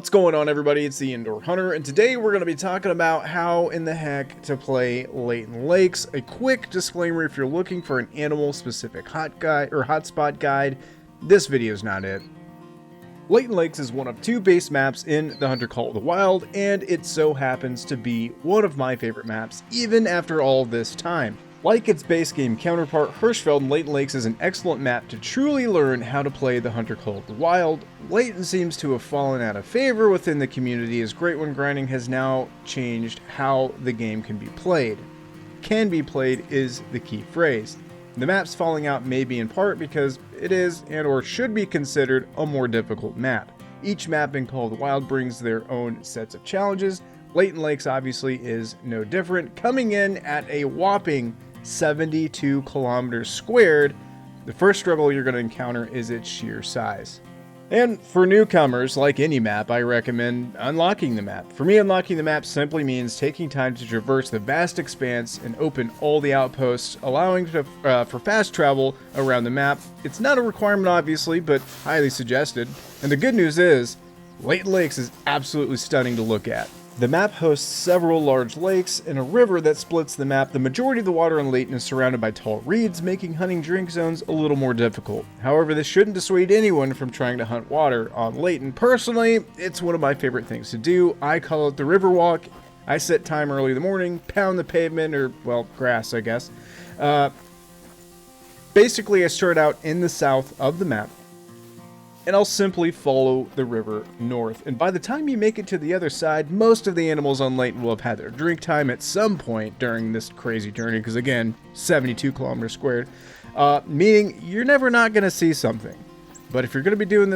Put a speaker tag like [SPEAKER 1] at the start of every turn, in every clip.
[SPEAKER 1] What's going on, everybody? It's the Indoor Hunter, and today we're going to be talking about how in the heck to play Layton Lakes. A quick disclaimer: if you're looking for an animal-specific hotspot guide, this video is not it. Layton Lakes is one of two base maps in the Hunter Call of the Wild, and it so happens to be one of my favorite maps, even after all this time. Like its base game counterpart, Hirschfeld, Layton Lakes is an excellent map to truly learn how to play the Hunter Call of the Wild. Layton seems to have fallen out of favor within the community, as Great One grinding has now changed how the game can be played. Can be played is the key phrase. The map's falling out may be in part because it is and or should be considered a more difficult map. Each map in Call of the Wild brings their own sets of challenges. Layton Lakes obviously is no different, coming in at a whopping 72 kilometers squared. The first struggle you're going to encounter is its sheer size. And for newcomers, like any map, I recommend unlocking the map. For me, unlocking the map simply means taking time to traverse the vast expanse and open all the outposts, allowing for fast travel around the map. It's not a requirement, obviously, but highly suggested. And the good news is, Layton Lakes is absolutely stunning to look at. The map hosts several large lakes and a river that splits the map. The majority of the water in Layton is surrounded by tall reeds, making hunting drink zones a little more difficult. However, this shouldn't dissuade anyone from trying to hunt water on Layton. Personally, it's one of my favorite things to do. I call it the river walk. I set time early in the morning, pound the pavement, or, well, grass, I guess. Basically, I start out in the south of the map, and I'll simply follow the river north. And by the time you make it to the other side, most of the animals on Layton will have had their drink time at some point during this crazy journey, because again, 72 kilometers squared, meaning you're never not going to see something. But if you're going to be doing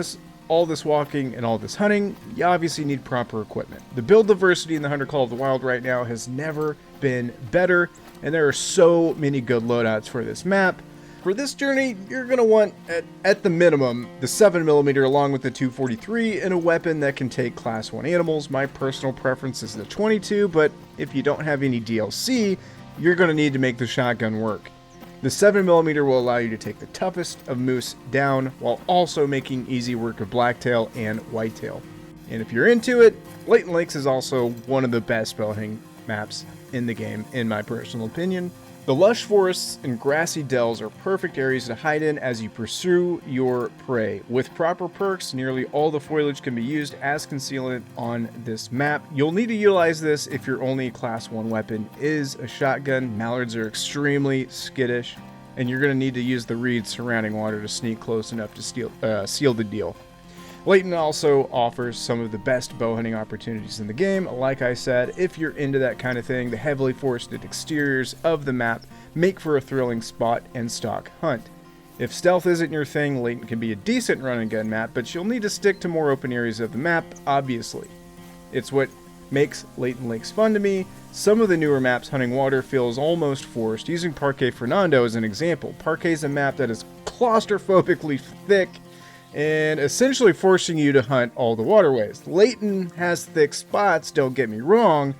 [SPEAKER 1] all this walking and all this hunting, you obviously need proper equipment. The build diversity in the Hunter Call of the Wild right now has never been better, and there are so many good loadouts for this map. For this journey, you're going to want, at the minimum, the 7mm along with the 243 and a weapon that can take Class 1 animals. My personal preference is the 22, but if you don't have any DLC, you're going to need to make the shotgun work. The 7mm will allow you to take the toughest of moose down, while also making easy work of blacktail and whitetail. And if you're into it, Layton Lakes is also one of the best bow hunting maps in the game, in my personal opinion. The lush forests and grassy dells are perfect areas to hide in as you pursue your prey. With proper perks, nearly all the foliage can be used as concealment on this map. You'll need to utilize this if your only Class 1 weapon is a shotgun. Mallards are extremely skittish, and you're going to need to use the reeds surrounding water to sneak close enough to seal the deal. Layton also offers some of the best bow hunting opportunities in the game. Like I said, if you're into that kind of thing, the heavily forested exteriors of the map make for a thrilling spot and stock hunt. If stealth isn't your thing, Layton can be a decent run and gun map, but you'll need to stick to more open areas of the map, obviously. It's what makes Layton Lakes fun to me. Some of the newer maps hunting water feels almost forced. Using Parque Fernando as an example, Parque is a map that is claustrophobically thick and essentially forcing you to hunt all the waterways. Layton has thick spots, don't get me wrong,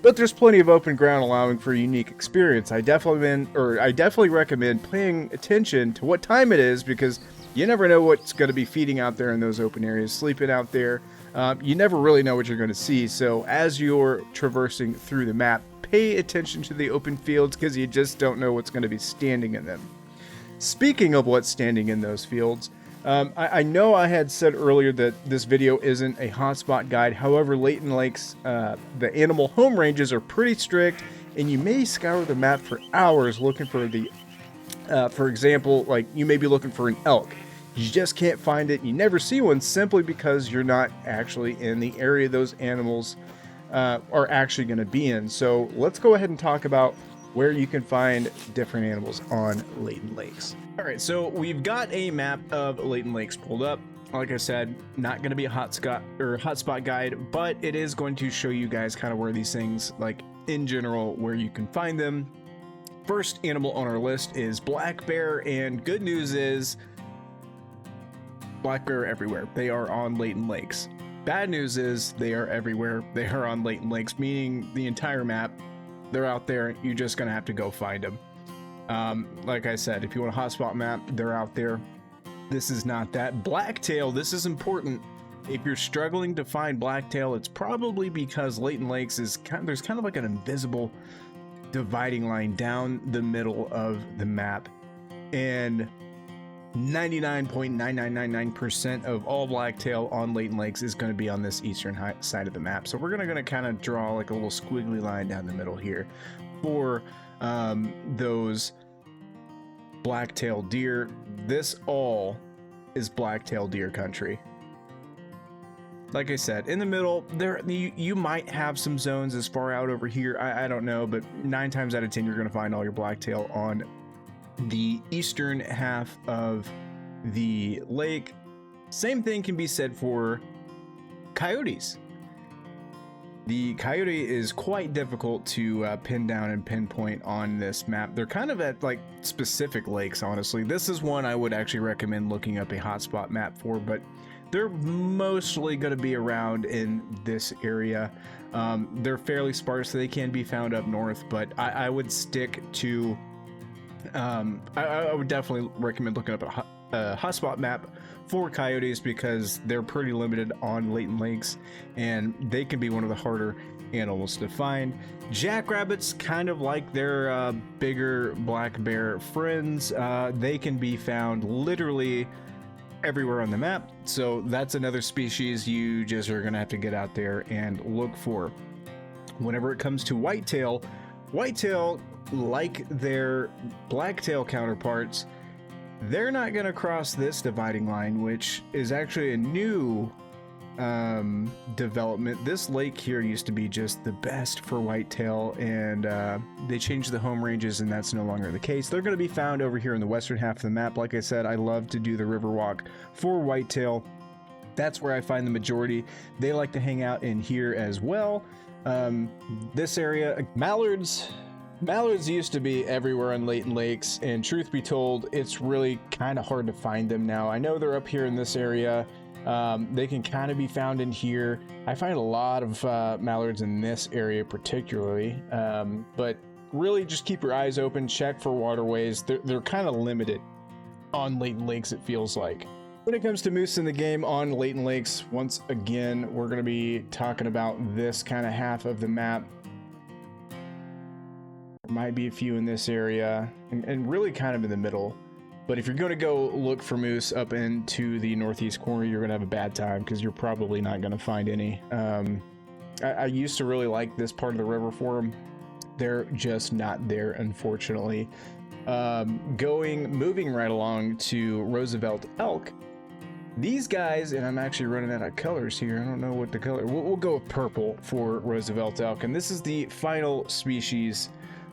[SPEAKER 1] but there's plenty of open ground allowing for a unique experience. I definitely recommend paying attention to what time it is, because you never know what's going to be feeding out there in those open areas, sleeping out there. You never really know what you're going to see, so as you're traversing through the map, pay attention to the open fields, because you just don't know what's going to be standing in them. Speaking of what's standing in those fields, I know I had said earlier that this video isn't a hotspot guide. However, Layton Lakes, the animal home ranges are pretty strict, and you may scour the map for hours looking for for example, like you may be looking for an elk. You just can't find it. You never see one simply because you're not actually in the area those animals are actually going to be in. So let's go ahead and talk about where you can find different animals on Layton Lakes. All right, so we've got a map of Layton Lakes pulled up. Like I said, not going to be a hotspot guide, but it is going to show you guys kind of where these things, like in general, where you can find them. First animal on our list is black bear, and good news is black bear everywhere. They are on Layton Lakes. Bad news is they are everywhere. They are on Layton Lakes, meaning the entire map. They're out there. You're just going to have to go find them. Like I said, if you want a hotspot map, they're out there. This is not that. Blacktail, this is important. If you're struggling to find blacktail, it's probably because Layton Lakes there's kind of like an invisible dividing line down the middle of the map, and 99.9999% of all blacktail on Layton Lakes is going to be on this eastern side of the map. So we're going to kind of draw like a little squiggly line down the middle here for those blacktail deer. This all is blacktail deer country. Like I said, in the middle, you might have some zones as far out over here. I don't know, but 9 times out of 10, you're going to find all your blacktail on the eastern half of the lake. Same thing can be said for coyotes. The coyote is quite difficult to pin down and pinpoint on this map. They're kind of at like specific lakes, honestly. This is one I would actually recommend looking up a hotspot map for, but they're mostly going to be around in this area. They're fairly sparse, so they can be found up north, but I would stick to I would definitely recommend looking up a hotspot map for coyotes, because they're pretty limited on Layton Lakes and they can be one of the harder animals to find. Jackrabbits, kind of like their bigger black bear friends, they can be found literally everywhere on the map, so that's another species you just are gonna have to get out there and look for. Whenever it comes to whitetail, like their blacktail counterparts, they're not going to cross this dividing line, which is actually a new development. This lake here used to be just the best for whitetail, and they changed the home ranges, and that's no longer the case. They're going to be found over here in the western half of the map. Like I said, I love to do the river walk for whitetail. That's where I find the majority. They like to hang out in here as well. This area, mallards used to be everywhere on Layton Lakes, and truth be told, it's really kind of hard to find them now. I know they're up here in this area. They can kind of be found in here. I find a lot of mallards in this area particularly, but really just keep your eyes open, check for waterways. They're kind of limited on Layton Lakes, it feels like. When it comes to moose in the game on Layton Lakes, once again, we're going to be talking about this kind of half of the map. There might be a few in this area, and really kind of in the middle. But if you're going to go look for moose up into the northeast corner, you're going to have a bad time, because you're probably not going to find any. I used to really like this part of the river for them. They're just not there, unfortunately. Moving right along to Roosevelt elk. These guys, and I'm actually running out of colors here. I don't know what the color. We'll go with purple for Roosevelt elk, and this is the final species.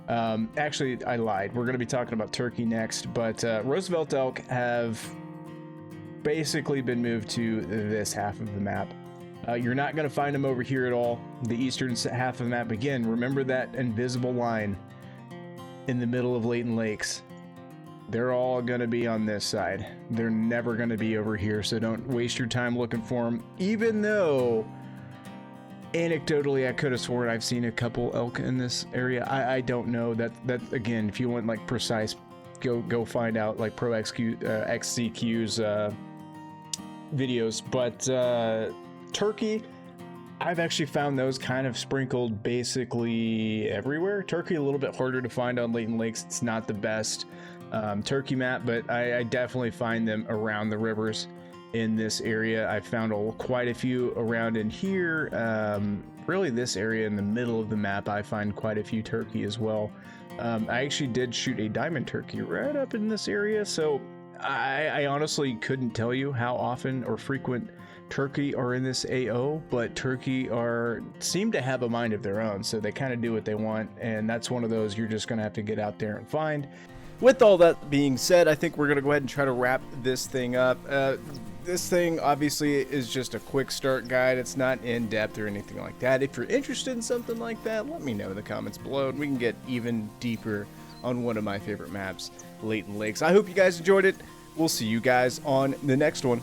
[SPEAKER 1] Actually, I lied. We're going to be talking about turkey next, but Roosevelt elk have basically been moved to this half of the map. You're not going to find them over here at all. The eastern half of the map, again, remember that invisible line in the middle of Layton Lakes. They're all going to be on this side. They're never going to be over here, so don't waste your time looking for them, even though anecdotally I could have sworn I've seen a couple elk in this area. I don't know. That again, if you want like precise, go find out like Pro XCQ's videos. But turkey, I've actually found those kind of sprinkled basically everywhere. Turkey a little bit harder to find on Layton Lakes. It's not the best turkey map, but I definitely find them around the rivers in this area. I found quite a few around in here. Really this area in the middle of the map, I find quite a few turkey as well. I actually did shoot a diamond turkey right up in this area, so I honestly couldn't tell you how often or frequent turkey are in this AO, but turkey seem to have a mind of their own, so they kind of do what they want, and that's one of those you're just going to have to get out there and find. With all that being said, I think we're going to go ahead and try to wrap this thing up. This thing obviously is just a quick start guide. It's not in depth or anything like that. If you're interested in something like that, let me know in the comments below, and we can get even deeper on one of my favorite maps, Layton Lakes. I hope you guys enjoyed it. We'll see you guys on the next one.